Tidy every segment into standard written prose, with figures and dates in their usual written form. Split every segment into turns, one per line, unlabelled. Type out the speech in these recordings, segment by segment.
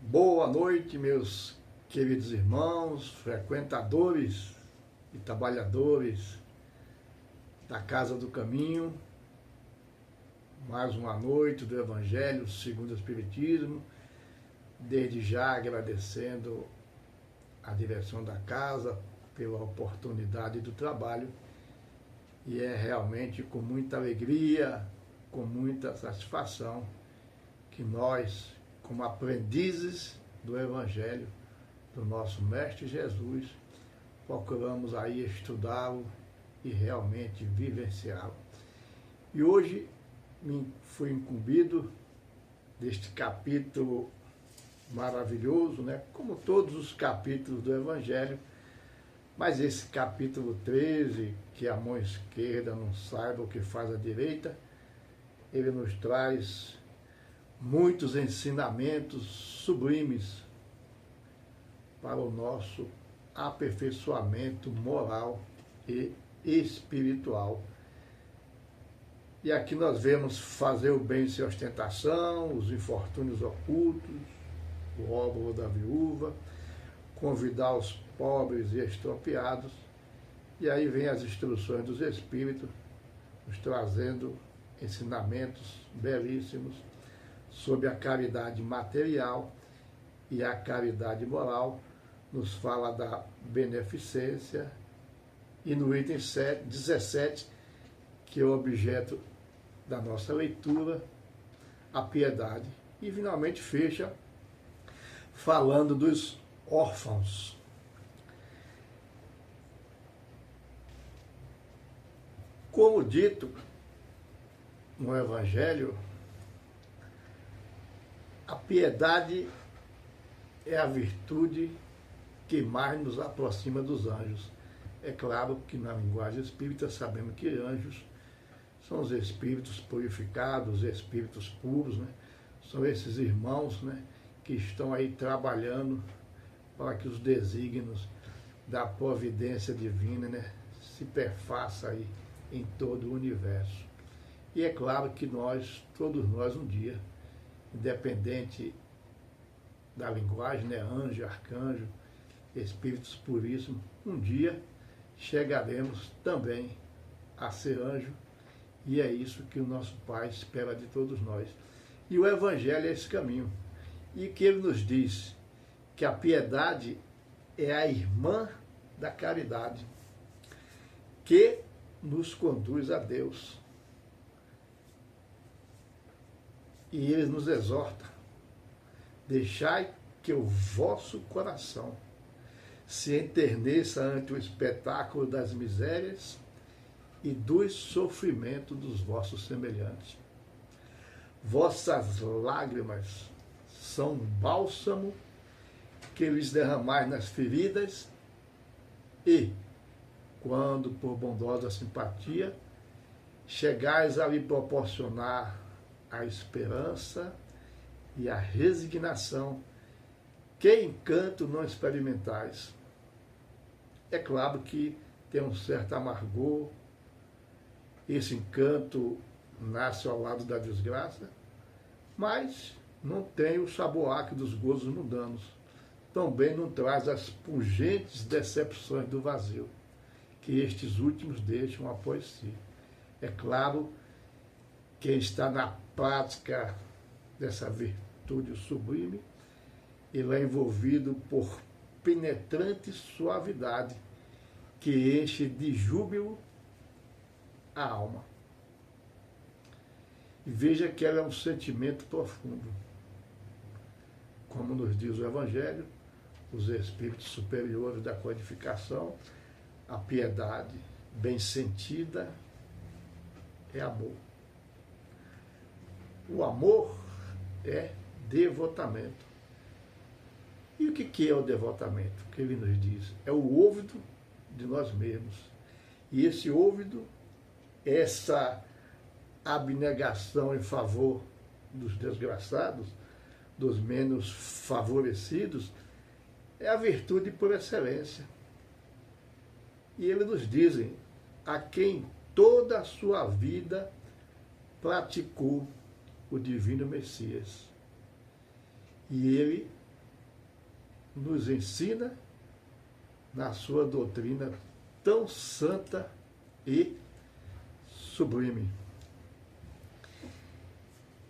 Boa noite, meus queridos irmãos, frequentadores e trabalhadores da Casa do Caminho. Mais uma noite do Evangelho segundo o Espiritismo. Desde já agradecendo a direção da casa pela oportunidade do trabalho. E é realmente com muita alegria, com muita satisfação que nós, como aprendizes do Evangelho do nosso Mestre Jesus, procuramos aí estudá-lo e realmente vivenciá-lo. E hoje fui incumbido deste capítulo maravilhoso, né? Como todos os capítulos do Evangelho, mas esse capítulo 13, que a mão esquerda não saiba o que faz a direita, ele nos traz muitos ensinamentos sublimes para o nosso aperfeiçoamento moral e espiritual. E aqui nós vemos fazer o bem sem ostentação, os infortúnios ocultos, o óbolo da viúva, convidar os pobres e extropiados, e aí vem as instruções dos Espíritos, nos trazendo ensinamentos belíssimos sobre a caridade material e a caridade moral, nos fala da beneficência, e no item 17, que é o objeto da nossa leitura, a piedade. E finalmente fecha falando dos órfãos. Como dito no Evangelho, a piedade é a virtude que mais nos aproxima dos anjos. É claro que na linguagem espírita sabemos que anjos são os espíritos purificados, os espíritos puros, né? São esses irmãos, né, que estão aí trabalhando para que os desígnios da providência divina, né, se perfaçam aí em todo o universo. E é claro que nós, todos nós, um dia, independente da linguagem, né, anjo, arcanjo, espíritos puríssimos, um dia chegaremos também a ser anjo, e é isso que o nosso Pai espera de todos nós. E o Evangelho é esse caminho. E que ele nos diz que a piedade é a irmã da caridade, que nos conduz a Deus. E ele nos exorta: deixai que o vosso coração se enterneça ante o espetáculo das misérias e dos sofrimentos dos vossos semelhantes. Vossas lágrimas são um bálsamo que lhes derramais nas feridas e, quando por bondosa simpatia chegais a lhe proporcionar a esperança e a resignação, que encanto não experimentais. É claro que tem um certo amargor, esse encanto nasce ao lado da desgraça, mas não tem o sabor acre dos gozos mundanos. Também não traz as pungentes decepções do vazio, que estes últimos deixam após si. É claro, quem está na prática dessa virtude sublime, ele é envolvido por penetrante suavidade que enche de júbilo a alma. E veja que ela é um sentimento profundo. Como nos diz o Evangelho, os espíritos superiores da codificação, a piedade bem sentida é amor. O amor é devotamento. E o que é o devotamento? O que ele nos diz? É o ouvido de nós mesmos. E esse ouvido, essa abnegação em favor dos desgraçados, dos menos favorecidos, é a virtude por excelência. E eles nos dizem: a quem toda a sua vida praticou o divino Messias. E ele nos ensina na sua doutrina tão santa e sublime.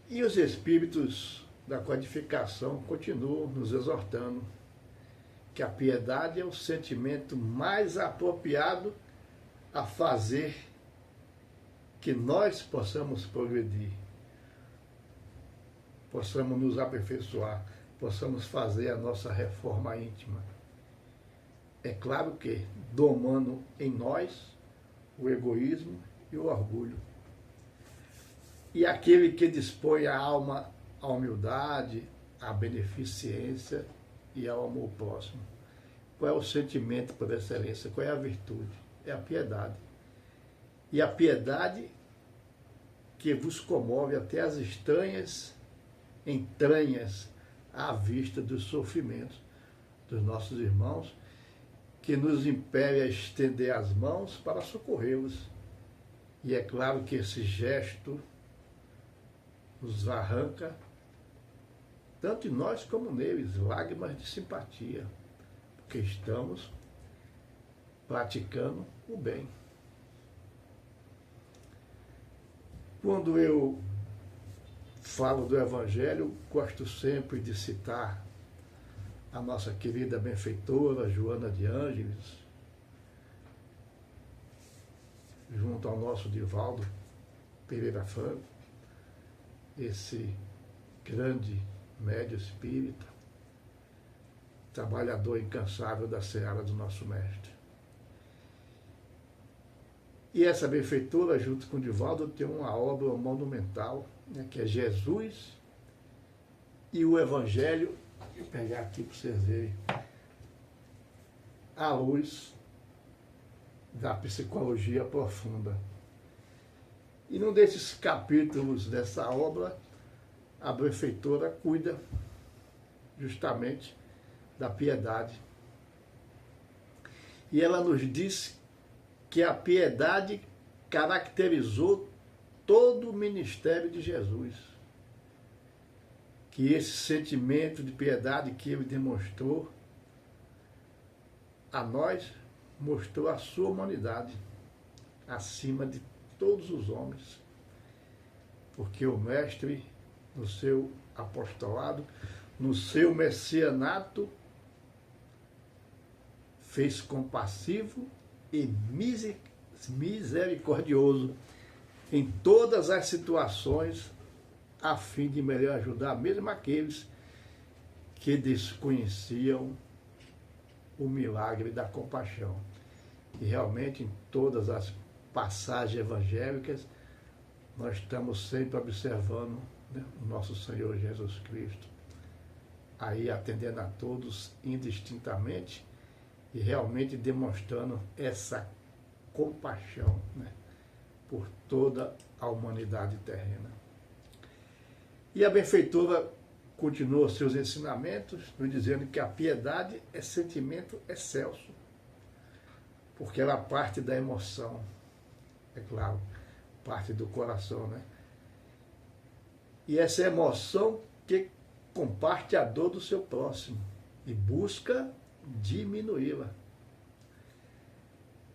E os Espíritos da codificação continuam nos exortando que a piedade é o sentimento mais apropriado a fazer que nós possamos progredir, possamos nos aperfeiçoar, possamos fazer a nossa reforma íntima. É claro que domando em nós o egoísmo e o orgulho. E aquele que dispõe a alma à humildade, à beneficência e ao amor próximo. Qual é o sentimento por excelência? Qual é a virtude? É a piedade. E a piedade que vos comove até as entranhas à vista dos sofrimentos dos nossos irmãos, que nos impele a estender as mãos para socorrê-los. E é claro que esse gesto nos arranca, tanto em nós como neles, lágrimas de simpatia, porque estamos praticando o bem. Quando eu falo do Evangelho, gosto sempre de citar a nossa querida benfeitora Joana de Ângeles, junto ao nosso Divaldo Pereira Franco, esse grande médio espírita, trabalhador incansável da seara do nosso mestre. E essa benfeitora, junto com o Divaldo, tem uma obra monumental, né, que é Jesus e o Evangelho. Vou pegar aqui para vocês verem. À luz da psicologia profunda. E num desses capítulos dessa obra, a benfeitora cuida justamente da piedade. E ela nos diz que a piedade caracterizou todo o ministério de Jesus. Que esse sentimento de piedade que ele demonstrou a nós, mostrou a sua humanidade acima de todos os homens. Porque o Mestre, no seu apostolado, no seu messianato, fez compassivo e misericordioso em todas as situações, a fim de melhor ajudar mesmo aqueles que desconheciam o milagre da compaixão. E realmente em todas as passagens evangélicas nós estamos sempre observando, né, o nosso Senhor Jesus Cristo aí atendendo a todos indistintamente e realmente demonstrando essa compaixão, né, por toda a humanidade terrena. E a benfeitora continua seus ensinamentos, nos dizendo que a piedade é sentimento excelso, porque ela parte da emoção, é claro, parte do coração, né? E essa emoção que comparte a dor do seu próximo e busca diminuí-la.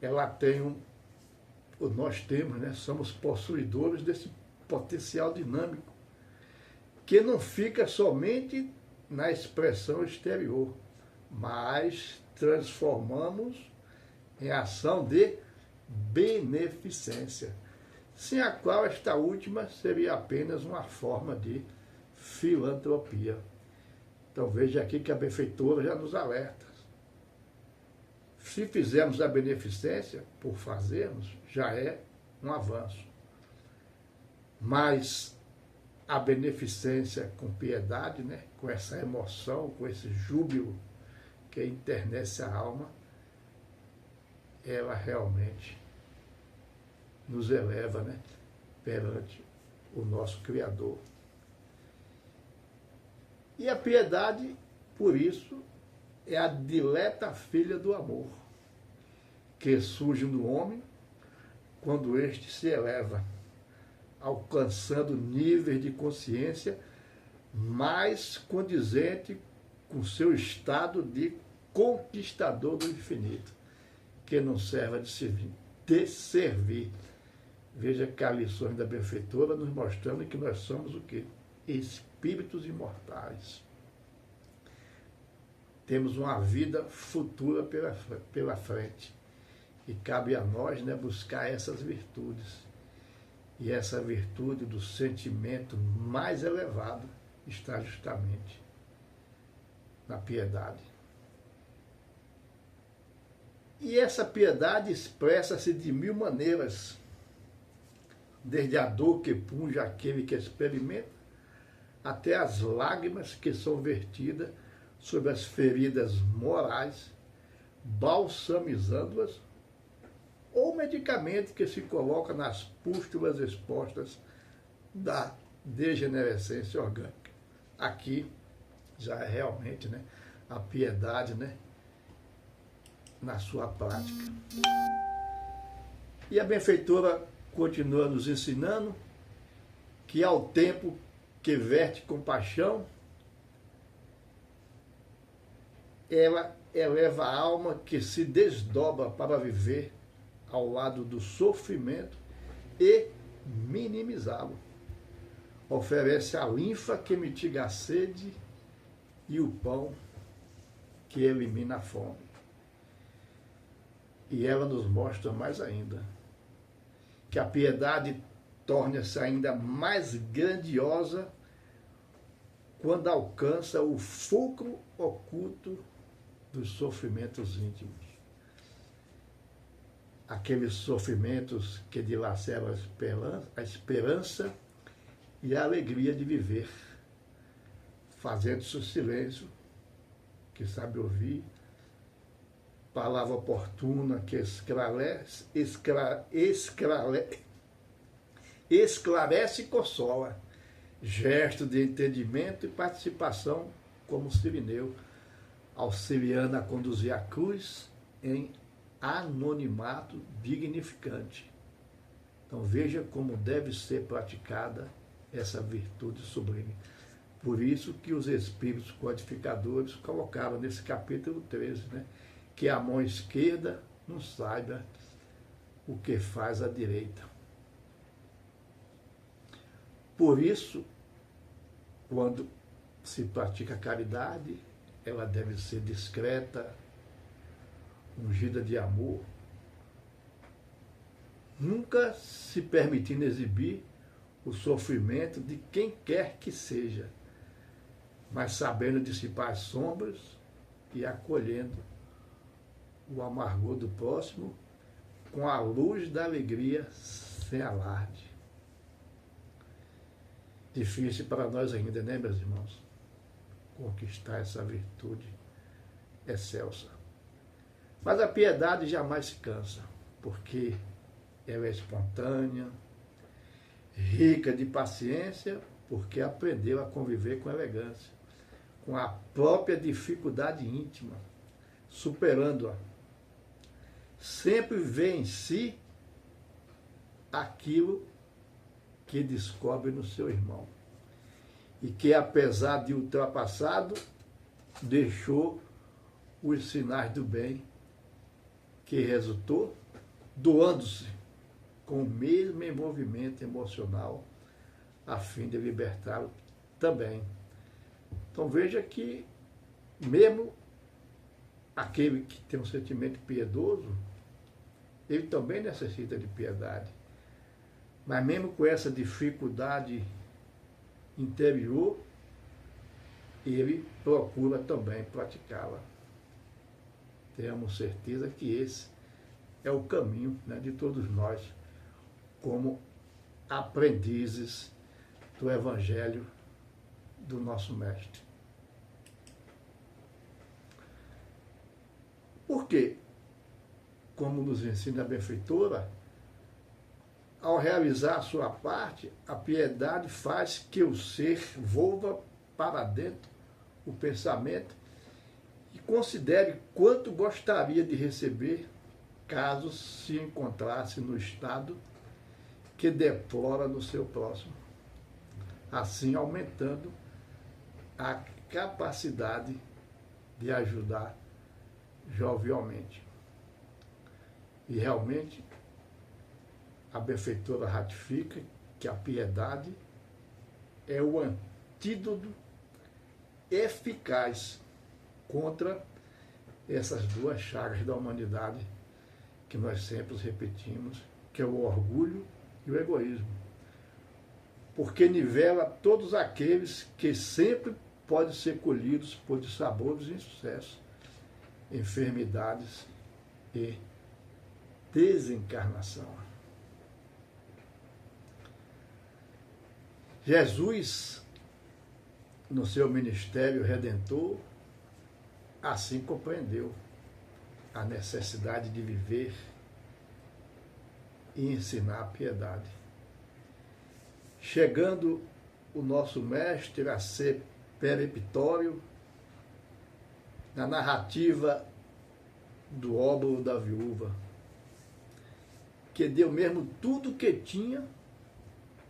Ela tem nós temos, né? Somos possuidores desse potencial dinâmico, que não fica somente na expressão exterior, mas transformamos em ação de beneficência, sem a qual esta última seria apenas uma forma de filantropia. Então veja aqui que a benfeitora já nos alerta. Se fizermos a beneficência por fazermos, já é um avanço. Mas a beneficência com piedade, né, com essa emoção, com esse júbilo que enternece a alma, ela realmente nos eleva, né, perante o nosso Criador. E a piedade, por isso, é a dileta filha do amor, que surge no homem quando este se eleva, alcançando níveis de consciência mais condizente com seu estado de conquistador do infinito, que não serve de servir. Veja que a lição da benfeitora nos mostrando que nós somos o quê? Espíritos imortais. Temos uma vida futura pela frente. E cabe a nós, né, buscar essas virtudes. E essa virtude do sentimento mais elevado está justamente na piedade. E essa piedade expressa-se de 1000 maneiras, desde a dor que punge aquele que experimenta, até as lágrimas que são vertidas sobre as feridas morais, balsamizando-as, ou medicamento que se coloca nas pústulas expostas da degenerescência orgânica. Aqui já é realmente, né, a piedade, né, na sua prática. E a benfeitora continua nos ensinando que ao tempo que verte compaixão, ela eleva a alma que se desdobra para viver ao lado do sofrimento e minimizá-lo. Oferece a linfa que mitiga a sede e o pão que elimina a fome. E ela nos mostra mais ainda que a piedade torna-se ainda mais grandiosa quando alcança o fulcro oculto dos sofrimentos íntimos. Aqueles sofrimentos que dilaceram a esperança e a alegria de viver, fazendo-se o silêncio, que sabe ouvir, palavra oportuna que esclarece e consola, gesto de entendimento e participação como Cirineu, auxiliando a conduzir a cruz em anonimato dignificante. Então veja como deve ser praticada essa virtude sublime. Por isso que os espíritos codificadores colocaram nesse capítulo 13, né, que a mão esquerda não saiba o que faz a direita. Por isso, quando se pratica a caridade, ela deve ser discreta, ungida de amor, nunca se permitindo exibir o sofrimento de quem quer que seja, mas sabendo dissipar as sombras e acolhendo o amargor do próximo com a luz da alegria sem alarde. Difícil para nós ainda, né, meus irmãos? Conquistar essa virtude excelsa. Mas a piedade jamais se cansa, porque ela é espontânea, rica de paciência, porque aprendeu a conviver com elegância, com a própria dificuldade íntima, superando-a. Sempre vê em si aquilo que descobre no seu irmão. E que, apesar de ultrapassado, deixou os sinais do bem que resultou, doando-se com o mesmo envolvimento emocional, a fim de libertá-lo também. Então veja que, mesmo aquele que tem um sentimento piedoso, ele também necessita de piedade. Mas mesmo com essa dificuldade interior, ele procura também praticá-la. Temos certeza que esse é o caminho, né, de todos nós, como aprendizes do Evangelho do nosso Mestre. Por quê? Como nos ensina a benfeitora, ao realizar a sua parte, a piedade faz que o ser volva para dentro o pensamento e considere quanto gostaria de receber caso se encontrasse no estado que deplora no seu próximo, assim aumentando a capacidade de ajudar jovialmente. E realmente a benfeitora ratifica que a piedade é o antídoto eficaz contra essas duas chagas da humanidade que nós sempre repetimos, que é o orgulho e o egoísmo. Porque nivela todos aqueles que sempre podem ser colhidos por dissabores e insucesso, enfermidades e desencarnação. Jesus, no seu ministério redentor, assim compreendeu a necessidade de viver e ensinar a piedade. Chegando o nosso mestre a ser peremptório na narrativa do óbolo da viúva, que deu mesmo tudo o que tinha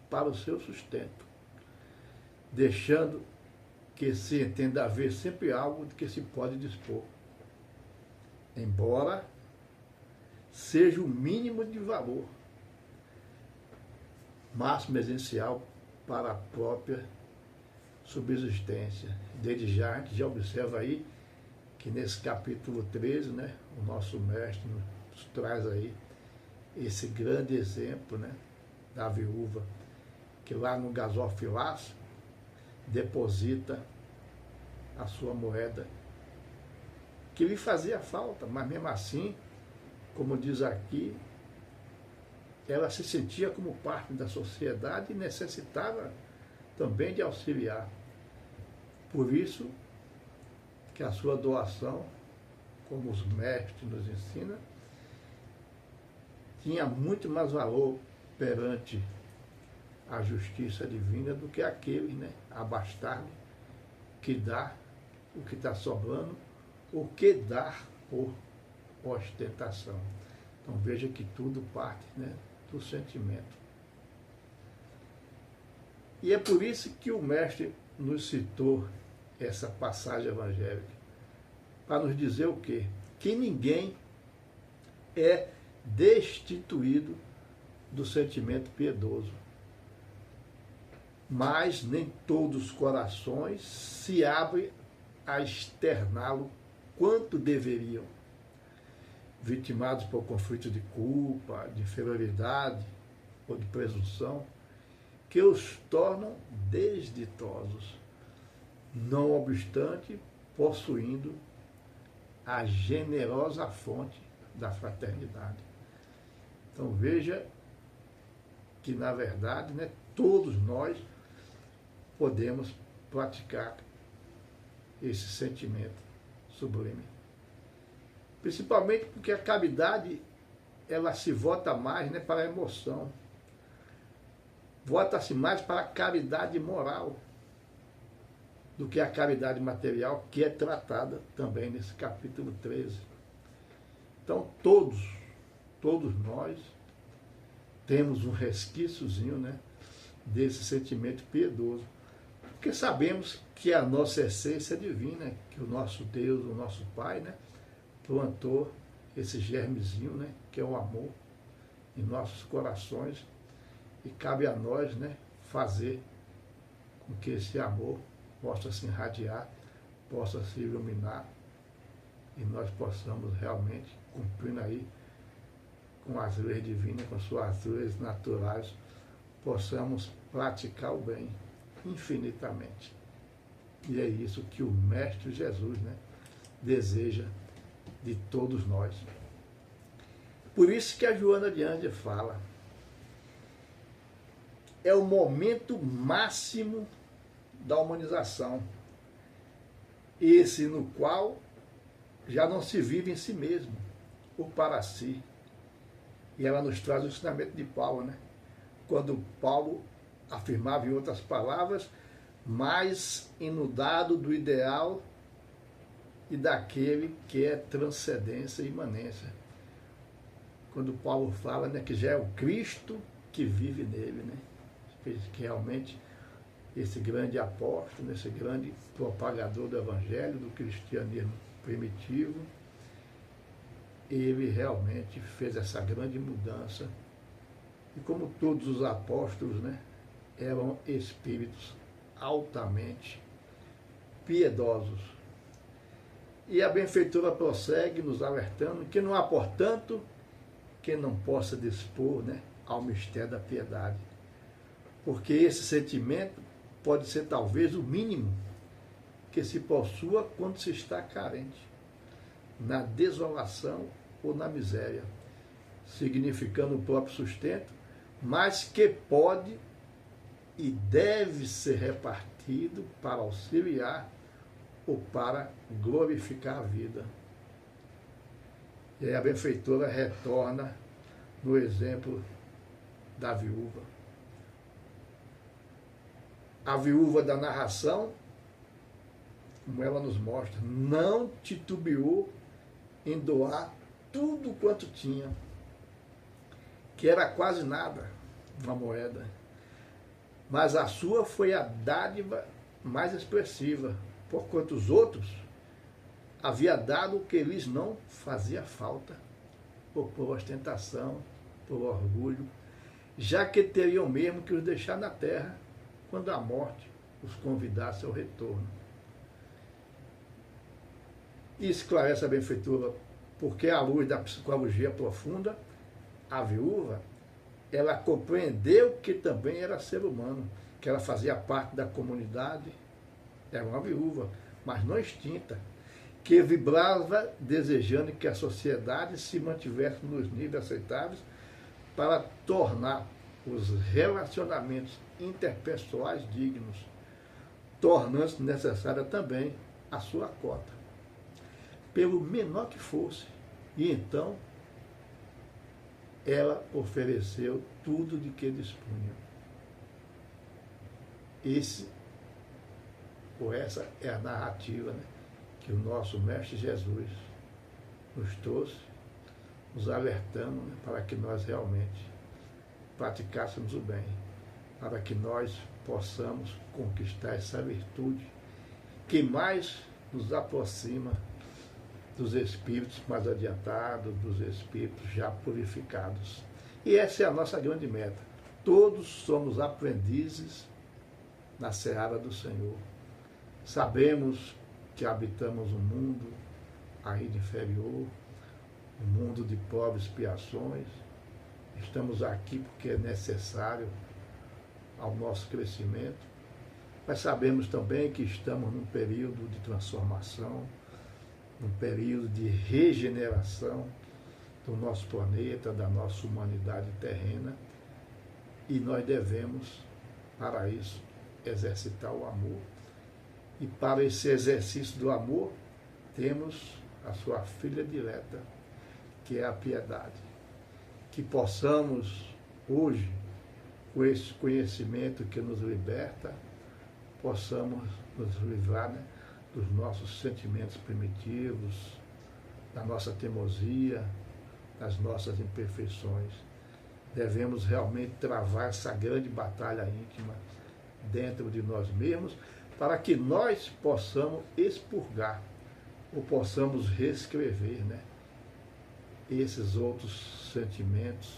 para o seu sustento, deixando que se entenda haver sempre algo de que se pode dispor, embora seja o mínimo de valor, máximo essencial para a própria subsistência. Desde já, a gente já observa aí que nesse capítulo 13, né, o nosso mestre nos traz aí esse grande exemplo, né, da viúva, que lá no gasofilaço deposita a sua moeda, que lhe fazia falta, mas mesmo assim, como diz aqui, ela se sentia como parte da sociedade e necessitava também de auxiliar. Por isso que a sua doação, como os mestres nos ensinam, tinha muito mais valor perante a justiça divina do que aquele, né, abastado, que dá o que está sobrando, o que dá por ostentação. Então veja que tudo parte, né, do sentimento. E é por isso que o mestre nos citou essa passagem evangélica, para nos dizer o quê? Que ninguém é destituído do sentimento piedoso, mas nem todos os corações se abrem a externá-lo quanto deveriam, vitimados por conflito de culpa, de inferioridade ou de presunção, que os tornam desditosos, não obstante possuindo a generosa fonte da fraternidade. Então veja que, na verdade, né, todos nós podemos praticar esse sentimento sublime. Principalmente porque a caridade, ela se vota mais, né, para a emoção. Vota-se mais para a caridade moral do que a caridade material, que é tratada também nesse capítulo 13. Então todos nós temos um resquíciozinho, né, desse sentimento piedoso, porque sabemos que a nossa essência é divina, que o nosso Deus, o nosso Pai, né, plantou esse germezinho, né, que é o amor, em nossos corações, e cabe a nós, né, fazer com que esse amor possa se irradiar, possa se iluminar, e nós possamos realmente, cumprindo aí com as leis divinas, com suas leis naturais, possamos praticar o bem infinitamente. E é isso que o Mestre Jesus, né, deseja de todos nós. Por isso que a Joana de Ângeles fala, é o momento máximo da humanização, esse no qual já não se vive em si mesmo, ou para si. E ela nos traz o ensinamento de Paulo, né? Quando Paulo afirmava, em outras palavras, mais inundado do ideal e daquele que é transcendência e imanência. Quando Paulo fala, né, que já é o Cristo que vive nele, né? Que realmente esse grande apóstolo, esse grande propagador do evangelho, do cristianismo primitivo, ele realmente fez essa grande mudança. E como todos os apóstolos, né, eram espíritos altamente piedosos. E a benfeitora prossegue nos alertando que não há, portanto, quem não possa dispor, né, ao mistério da piedade. Porque esse sentimento pode ser talvez o mínimo que se possua quando se está carente, na desolação ou na miséria, significando o próprio sustento, mas que pode e deve ser repartido para auxiliar ou para glorificar a vida. E aí a benfeitora retorna no exemplo da viúva. A viúva da narração, como ela nos mostra, não titubeou em doar tudo quanto tinha, que era quase nada, uma moeda. Mas a sua foi a dádiva mais expressiva, porquanto os outros havia dado o que lhes não fazia falta, ou por ostentação, por orgulho, já que teriam mesmo que os deixar na terra, quando a morte os convidasse ao retorno. E esclarece a benfeitora, porque à luz da psicologia profunda, a viúva, ela compreendeu que também era ser humano, que ela fazia parte da comunidade, era uma viúva, mas não extinta, que vibrava desejando que a sociedade se mantivesse nos níveis aceitáveis para tornar os relacionamentos interpessoais dignos, tornando-se necessária também a sua cota, pelo menor que fosse. E então ela ofereceu tudo de que dispunha. Essa é a narrativa, né, que o nosso Mestre Jesus nos trouxe, nos alertando, né, para que nós realmente praticássemos o bem, para que nós possamos conquistar essa virtude que mais nos aproxima dos espíritos mais adiantados, dos espíritos já purificados. E essa é a nossa grande meta. Todos somos aprendizes na seara do Senhor. Sabemos que habitamos um mundo ainda inferior, um mundo de provas e expiações. Estamos aqui porque é necessário ao nosso crescimento, mas sabemos também que estamos num período de transformação, num período de regeneração do nosso planeta, da nossa humanidade terrena, e nós devemos, para isso, exercitar o amor. E para esse exercício do amor, temos a sua filha direta, que é a piedade. Que possamos, hoje, com esse conhecimento que nos liberta, possamos nos livrar, né, dos nossos sentimentos primitivos, da nossa teimosia, das nossas imperfeições. Devemos realmente travar essa grande batalha íntima dentro de nós mesmos, para que nós possamos expurgar, ou possamos reescrever, né, esses outros sentimentos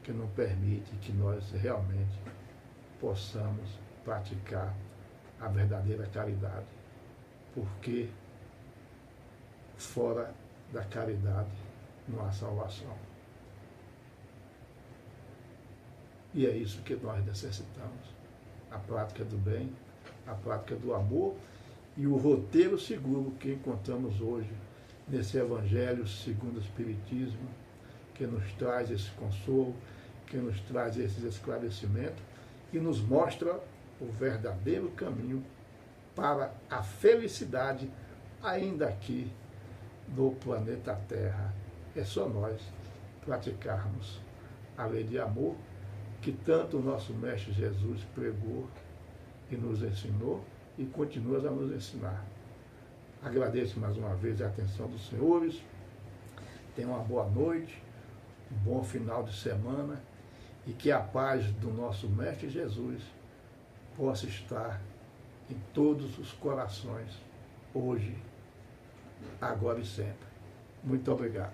que não permitem que nós realmente possamos praticar a verdadeira caridade, porque fora da caridade não há salvação. E é isso que nós necessitamos, a prática do bem, a prática do amor e o roteiro seguro que encontramos hoje nesse Evangelho segundo o Espiritismo, que nos traz esse consolo, que nos traz esses esclarecimentos e nos mostra o verdadeiro caminho para a felicidade ainda aqui no planeta Terra. É só nós praticarmos a lei de amor que tanto o nosso Mestre Jesus pregou e nos ensinou e continua a nos ensinar. Agradeço mais uma vez a atenção dos senhores, tenham uma boa noite, um bom final de semana e que a paz do nosso Mestre Jesus possa estar em todos os corações, hoje, agora e sempre. Muito obrigado.